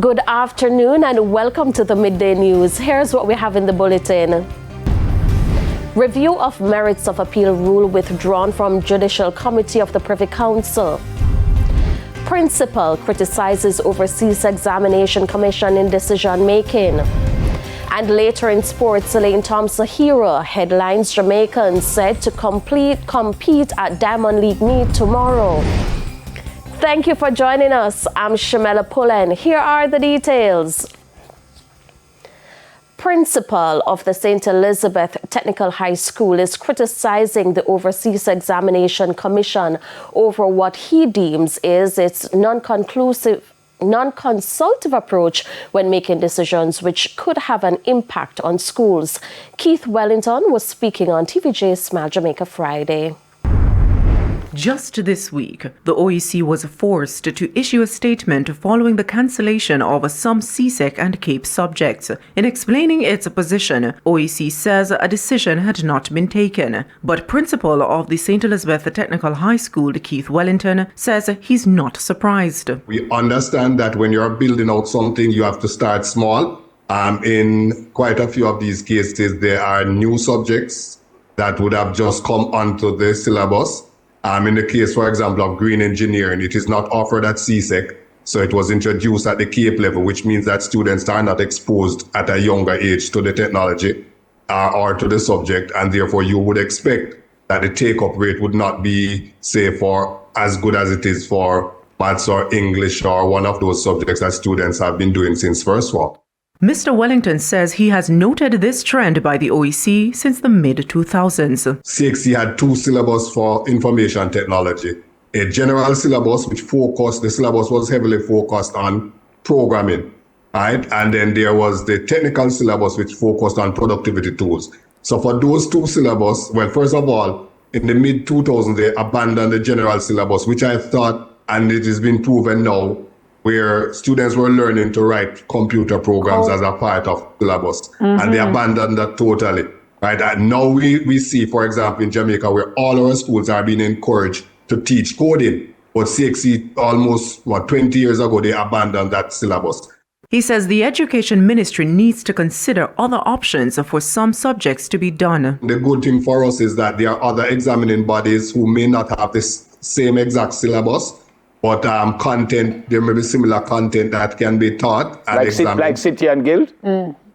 Good afternoon and welcome to the Midday News. Here's what we have in the bulletin. Review of merits of appeal rule withdrawn from Judicial Committee of the Privy Council. Principal criticizes Overseas Examination Commission in decision making. And later in sports, Elaine Thompson hero headlines Jamaican said to compete at Diamond League meet tomorrow. Thank you for joining us. I'm Shamela Pullen. Here are the details. Principal of the St. Elizabeth Technical High School is criticizing the Overseas Examination Commission over what he deems is its non-consultative approach when making decisions which could have an impact on schools. Keith Wellington was speaking on TVJ Smile Jamaica Friday. Just this week, the OEC was forced to issue a statement following the cancellation of some CSEC and CAPE subjects. In explaining its position, OEC says a decision had not been taken. But principal of the St. Elizabeth Technical High School, Keith Wellington, says he's not surprised. We understand that when you're building out something, you have to start small. In quite a few of these cases, there are new subjects that would have just come onto the syllabus. In the case, for example, of green engineering, it is not offered at CSEC, so it was introduced at the CAPE level, which means that students are not exposed at a younger age to the technology or to the subject, and therefore you would expect that the take-up rate would not be, say, for as good as it is for maths or English or one of those subjects that students have been doing since first fall. Mr. Wellington says he has noted this trend by the OEC since the mid-2000s. CXC had two syllabuses for information technology. A general syllabus, the syllabus was heavily focused on programming, right? And then there was the technical syllabus, which focused on productivity tools. So for those two syllabuses, well, first of all, in the mid-2000s, they abandoned the general syllabus, which I thought, and it has been proven now, where students were learning to write computer programs as a part of syllabus. And they abandoned that totally. Right? And now we see, for example, in Jamaica, where all our schools are being encouraged to teach coding. But CXC almost, 20 years ago, they abandoned that syllabus. He says the Education Ministry needs to consider other options for some subjects to be done. The good thing for us is that there are other examining bodies who may not have this same exact syllabus, but content, there may be similar content that can be taught and examined. Like City and Guild?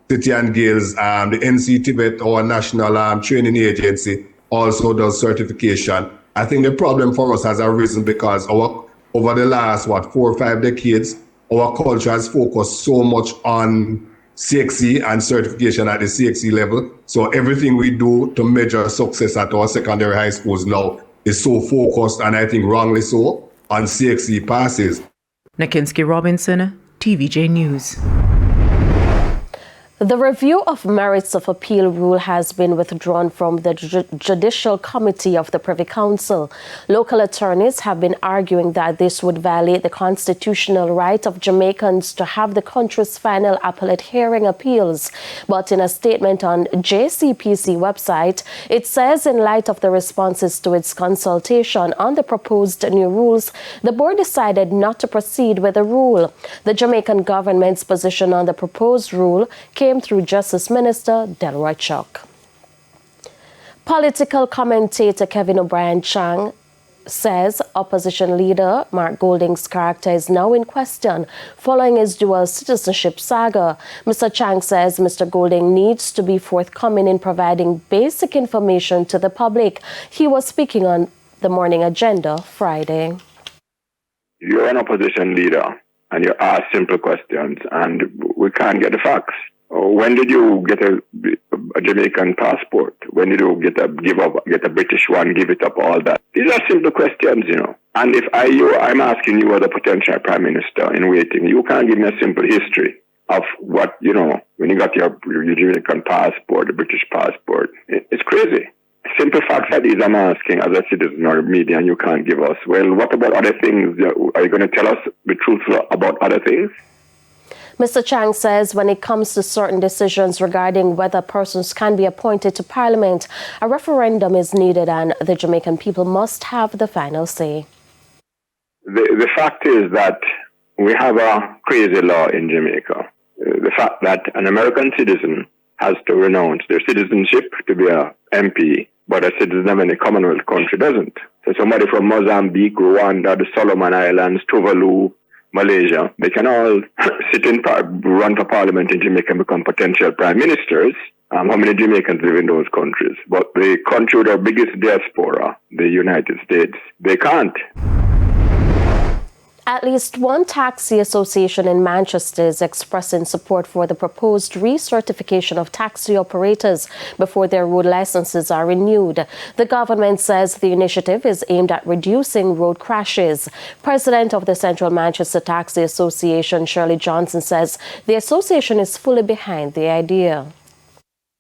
City and Guilds, the NC Tibet, our national training agency, also does certification. I think the problem for us has arisen because over the last, 4 or 5 decades, our culture has focused so much on CXC and certification at the CXC level. So everything we do to measure success at our secondary high schools now is so focused, and I think wrongly so, on CXC passes. Nakinski Robinson, TVJ News. The review of merits of appeal rule has been withdrawn from the Judicial Committee of the Privy Council. Local attorneys have been arguing that this would violate the constitutional right of Jamaicans to have the country's final appellate hearing appeals. But in a statement on JCPC website, it says in light of the responses to its consultation on the proposed new rules, the board decided not to proceed with the rule. The Jamaican government's position on the proposed rule came through Justice Minister Delroy Chuck. Political commentator Kevin O'Brien Chang says opposition leader Mark Golding's character is now in question following his dual citizenship saga. Mr. Chang says Mr. Golding needs to be forthcoming in providing basic information to the public. He was speaking on the Morning Agenda Friday. You're an opposition leader and you're asked simple questions and we can't get the facts. When did you get a Jamaican passport? When did you get a British one, give it up, all that? These are simple questions, And if I'm asking you as a potential prime minister in waiting, you can't give me a simple history of what, when you got your Jamaican passport, the British passport. It's crazy. Simple facts like these I'm asking as a citizen or media, and you can't give us. Well, what about other things? Are you going to tell us the truth about other things? Mr. Chang says when it comes to certain decisions regarding whether persons can be appointed to Parliament, a referendum is needed and the Jamaican people must have the final say. The fact is that We have a crazy law in Jamaica. The fact that an American citizen has to renounce their citizenship to be a MP, but a citizen of any Commonwealth country doesn't. So somebody from Mozambique, Rwanda, the Solomon Islands, Tuvalu, Malaysia, they can all sit in, run for parliament in Jamaica and become potential prime ministers. How many Jamaicans live in those countries? But the country with our biggest diaspora, the United States, they can't. At least one taxi association in Manchester is expressing support for the proposed recertification of taxi operators before their road licenses are renewed. The government says the initiative is aimed at reducing road crashes. President of the Central Manchester Taxi Association, Shirley Johnson, says the association is fully behind the idea.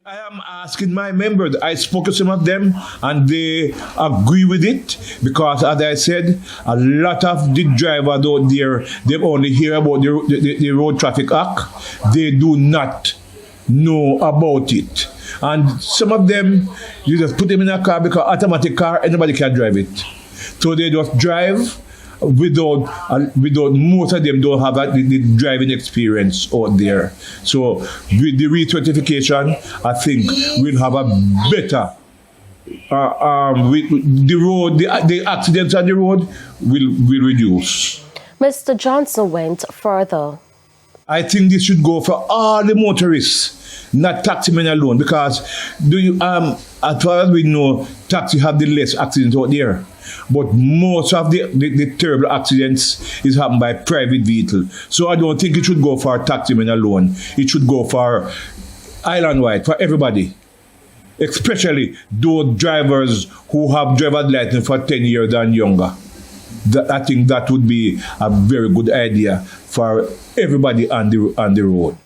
I am asking my members, I spoke to some of them and they agree with it because, as I said, a lot of the drivers out there, they only hear about the Road Traffic Act. They do not know about it. And some of them, you just put them in a car because automatic car, anybody can drive it. So they just drive without most of them don't have the driving experience out there. So with the recertification, I think we'll have a better the accidents on the road will reduce. Mr. Johnson went further. I think this should go for all the motorists, not taximen alone, because as far as we know, taxi have the less accidents out there. But most of the terrible accidents is happened by private vehicle. So I don't think it should go for taximen alone. It should go for island-wide, for everybody. Especially those drivers who have driver's license for 10 years and younger. I think that would be a very good idea for everybody on the road.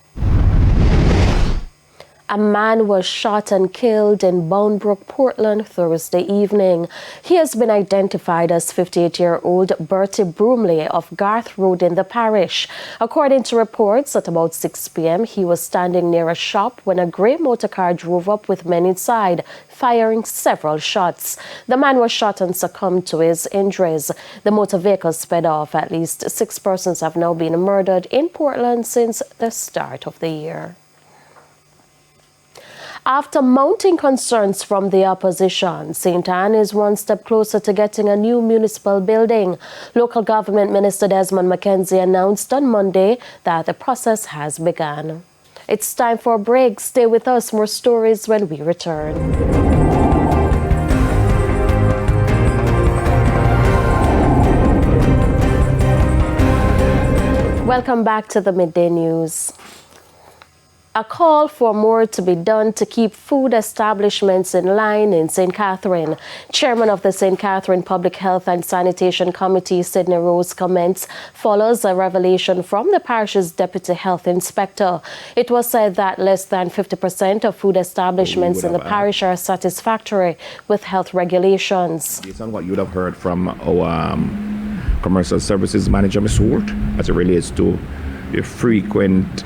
A man was shot and killed in Boundbrook, Portland, Thursday evening. He has been identified as 58-year-old Bertie Broomley of Garth Road in the parish. According to reports, at about 6 p.m., he was standing near a shop when a grey motorcar drove up with men inside, firing several shots. The man was shot and succumbed to his injuries. The motor vehicle sped off. At least 6 persons have now been murdered in Portland since the start of the year. After mounting concerns from the opposition, St. Anne is one step closer to getting a new municipal building. Local Government Minister Desmond McKenzie announced on Monday that the process has begun. It's time for a break. Stay with us. More stories when we return. Welcome back to the Midday News. A call for more to be done to keep food establishments in line in St. Catherine. Chairman of the St. Catherine Public Health and Sanitation Committee, Sidney Rose, comments follows a revelation from the parish's deputy health inspector. It was said that less than 50% of food establishments in the parish are satisfactory with health regulations. Based on what you would have heard from our commercial services manager, Ms. Holt, as it relates to the frequent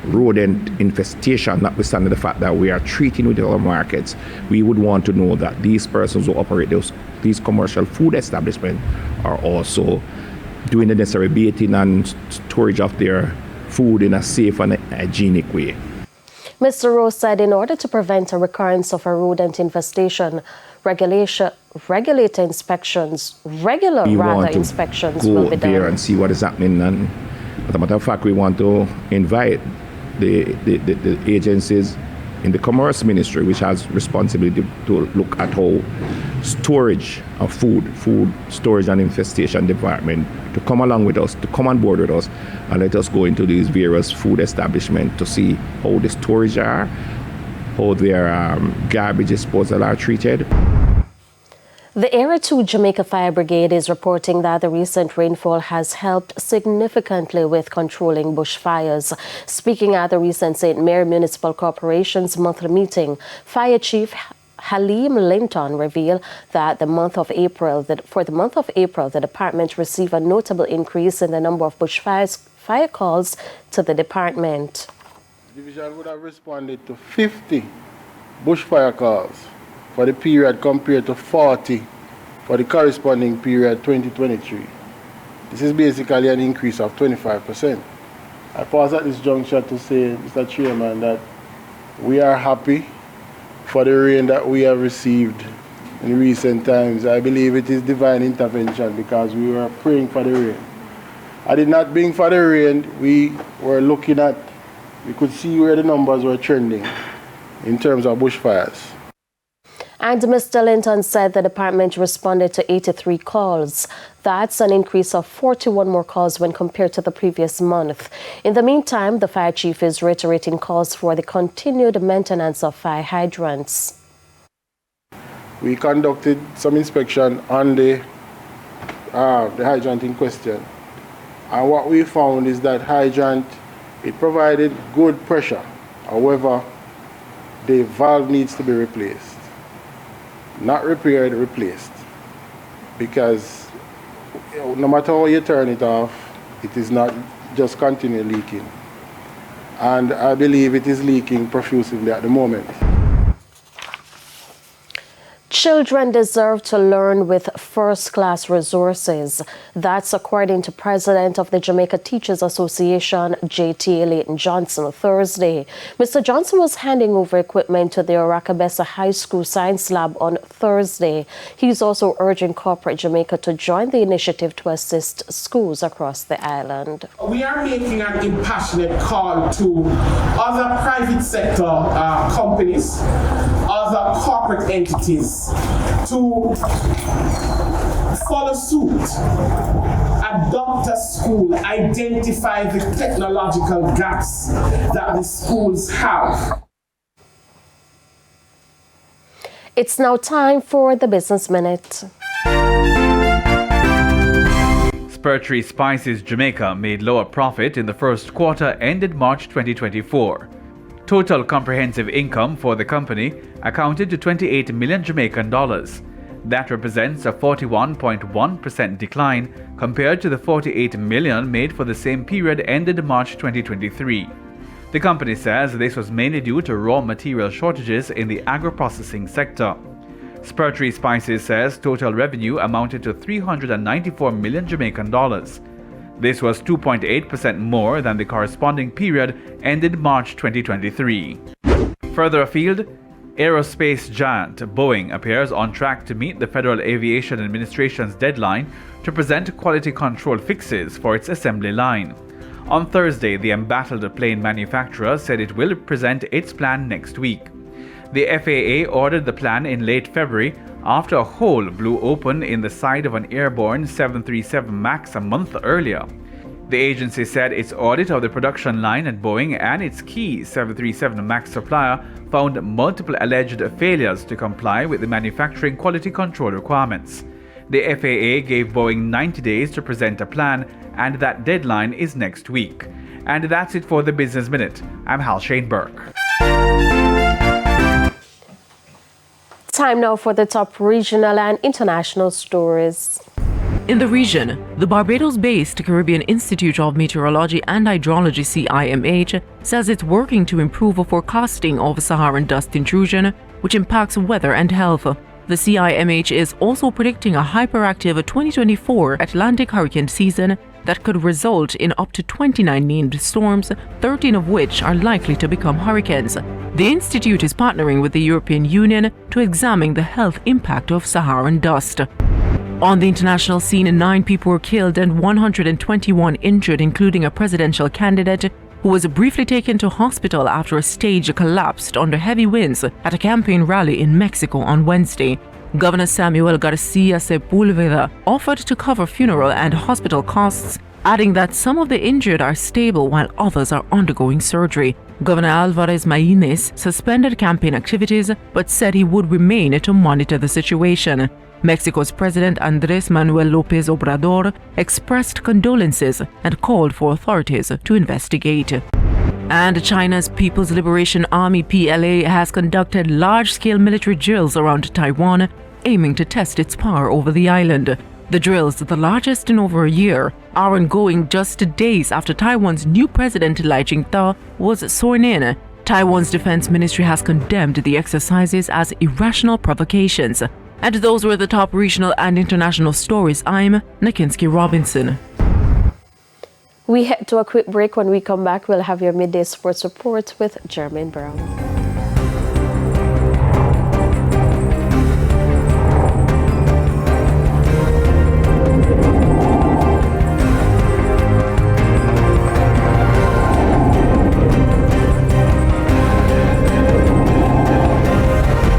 rodent infestation, notwithstanding the fact that we are treating with our markets, we would want to know that these persons who operate these commercial food establishments are also doing the necessary baiting and storage of their food in a safe and hygienic way. Mr. Rose said in order to prevent a recurrence of a rodent infestation, regular inspections will be done. There and see what is happening, and as a matter of fact, we want to invite the agencies in the Commerce Ministry, which has responsibility to look at how storage of food storage and infestation department, to come along with us, to come on board with us, and let us go into these various food establishments to see how the storage are, how their garbage disposal are treated. The Area 2 Jamaica Fire Brigade is reporting that the recent rainfall has helped significantly with controlling bushfires. Speaking at the recent St. Mary Municipal Corporation's monthly meeting, Fire Chief Halim Linton revealed that for the month of April, the department received a notable increase in the number of fire calls to the department. The division would have responded to 50 bushfire calls for the period compared to 40 for the corresponding period 2023. This is basically an increase of 25%. I pause at this juncture to say, Mr. Chairman, that we are happy for the rain that we have received in recent times. I believe it is divine intervention because we were praying for the rain. Had it not been for the rain, we could see where the numbers were trending in terms of bushfires. And Mr. Linton said the department responded to 83 calls. That's an increase of 41 more calls when compared to the previous month. In the meantime, the fire chief is reiterating calls for the continued maintenance of fire hydrants. We conducted some inspection on the hydrant in question. And what we found is that hydrant, it provided good pressure. However, the valve needs to be replaced. Not repaired, replaced. Because no matter how you turn it off, it is not just continue leaking. And I believe it is leaking profusely at the moment. Children deserve to learn with first-class resources. That's according to President of the Jamaica Teachers Association, J.T. Leighton Johnson, Thursday. Mr. Johnson was handing over equipment to the Orakabessa High School Science Lab on Thursday. He's also urging corporate Jamaica to join the initiative to assist schools across the island. We are making an impassionate call to other private sector companies, other corporate entities, to follow suit, adopt a school, identify the technological gaps that the schools have. It's now time for the Business Minute. Spiritory Spices Jamaica made lower profit in the first quarter ended March 2024. Total comprehensive income for the company accounted to 28 million Jamaican dollars. That represents a 41.1% decline compared to the 48 million made for the same period ended March 2023. The company says this was mainly due to raw material shortages in the agro-processing sector. Spiritory Spices says total revenue amounted to 394 million Jamaican dollars. This was 2.8% more than the corresponding period ended March 2023. Further afield, aerospace giant Boeing appears on track to meet the Federal Aviation Administration's deadline to present quality control fixes for its assembly line. On Thursday, the embattled plane manufacturer said it will present its plan next week. The FAA ordered the plan in late February after a hole blew open in the side of an airborne 737 MAX a month earlier. The agency said its audit of the production line at Boeing and its key 737 MAX supplier found multiple alleged failures to comply with the manufacturing quality control requirements. The FAA gave Boeing 90 days to present a plan, and that deadline is next week. And that's it for the Business Minute. I'm Hal Shane Burke. Time now for the top regional and international stories. In the region, the Barbados-based Caribbean Institute of Meteorology and Hydrology CIMH says it's working to improve forecasting of Saharan dust intrusion, which impacts weather and health. The CIMH is also predicting a hyperactive 2024 Atlantic hurricane season that could result in up to 29 named storms, 13 of which are likely to become hurricanes. The institute is partnering with the European Union to examine the health impact of Saharan dust. On the international scene, 9 people were killed and 121 injured, including a presidential candidate who was briefly taken to hospital after a stage collapsed under heavy winds at a campaign rally in Mexico on Wednesday. Governor Samuel Garcia Sepulveda offered to cover funeral and hospital costs, adding that some of the injured are stable while others are undergoing surgery. Governor Alvarez Maínez suspended campaign activities but said he would remain to monitor the situation. Mexico's President Andrés Manuel López Obrador expressed condolences and called for authorities to investigate. And China's People's Liberation Army PLA has conducted large-scale military drills around Taiwan, aiming to test its power over the island. The drills, the largest in over a year, are ongoing just days after Taiwan's new president Lai Ching-te was sworn in. Taiwan's defense ministry has condemned the exercises as irrational provocations. And those were the top regional and international stories. I'm Nakinsky Robinson. We head to a quick break. When we come back, we'll have your midday sports report with Jermaine Brown.